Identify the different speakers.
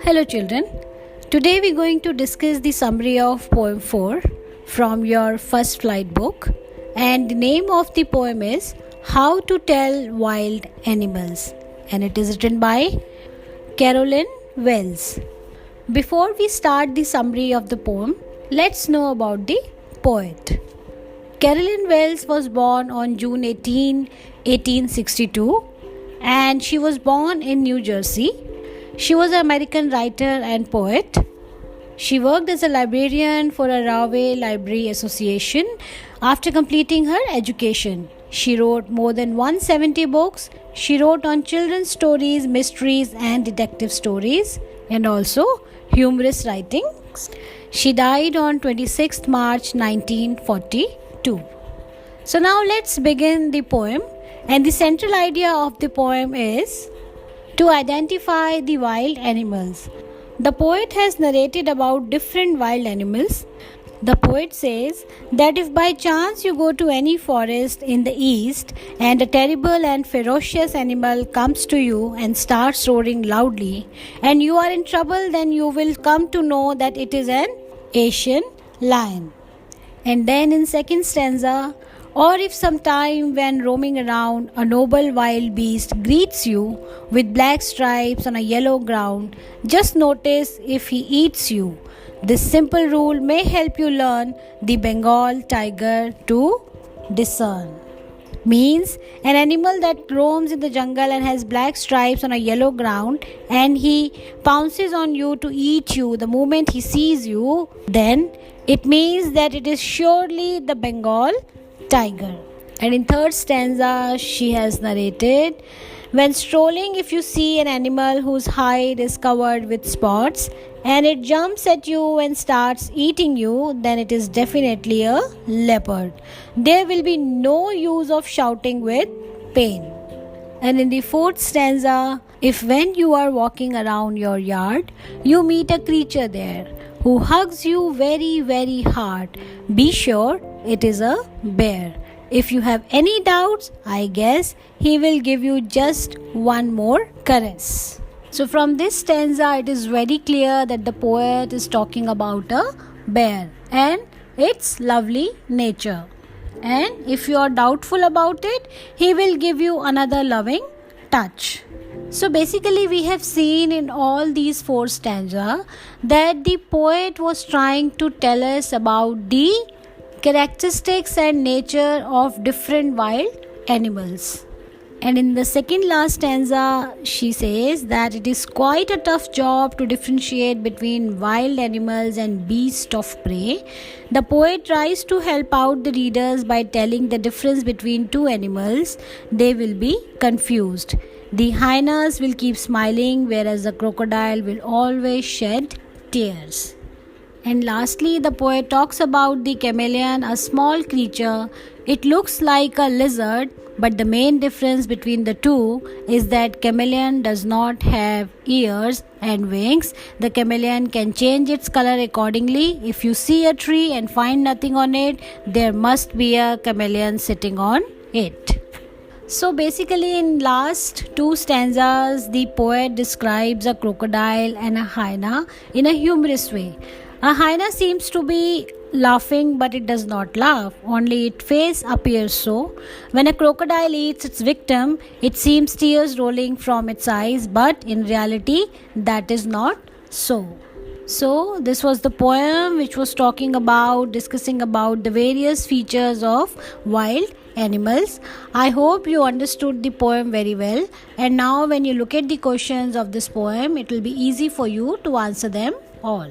Speaker 1: Hello children. Today we're going to discuss the summary of poem 4 from your first flight book, and the name of the poem is How to Tell Wild Animals, and it is written by Carolyn Wells. Before we start the summary of the poem, let's know about the poet. Carolyn Wells was born on June 18, 1862, and she was born in New Jersey. She was an American writer and poet. She worked as a librarian for a Rahway Library Association after completing her education. She wrote more than 170 books. She wrote on children's stories, mysteries, and detective stories, and also humorous writings. She died on 26th March 1942. So now let's begin the poem. And the central idea of the poem is to identify the wild animals. The poet has narrated about different wild animals. The poet says that if by chance you go to any forest in the east and a terrible and ferocious animal comes to you and starts roaring loudly and you are in trouble, then you will come to know that it is an Asian lion. And then in second stanza, or if sometime when roaming around a noble wild beast greets you with black stripes on a yellow ground, just notice if he eats you. This simple rule may help you learn the Bengal tiger to discern. Means an animal that roams in the jungle and has black stripes on a yellow ground and he pounces on you to eat you the moment he sees you, then it means that it is surely the Bengal tiger. And in third stanza she has narrated, when strolling, if you see an animal whose hide is covered with spots and it jumps at you and starts eating you, then it is definitely a leopard. There will be no use of shouting with pain. And in the fourth stanza, if when you are walking around your yard you meet a creature there who hugs you very, very hard, be sure it is a bear. If you have any doubts, I guess he will give you just one more caress. So from this stanza, it is very clear that the poet is talking about a bear and its lovely nature. And if you are doubtful about it, he will give you another loving touch. So basically we have seen in all these four stanzas that the poet was trying to tell us about the characteristics and nature of different wild animals. And in the second last stanza, she says that it is quite a tough job to differentiate between wild animals and beasts of prey. The poet tries to help out the readers by telling the difference between two animals. They will be confused. The hyenas will keep smiling, whereas the crocodile will always shed tears. And lastly, the poet talks about the chameleon, a small creature. It looks like a lizard, but the main difference between the two is that chameleon does not have ears and wings. The chameleon can change its color accordingly. If you see a tree and find nothing on it, there must be a chameleon sitting on it. So basically in last two stanzas, the poet describes a crocodile and a hyena in a humorous way. A hyena seems to be laughing, but it does not laugh, only its face appears so. When a crocodile eats its victim, it seems tears rolling from its eyes, but in reality that is not so. So this was the poem which was discussing about the various features of wild animals. I hope you understood the poem very well, and now when you look at the questions of this poem, it will be easy for you to answer them all.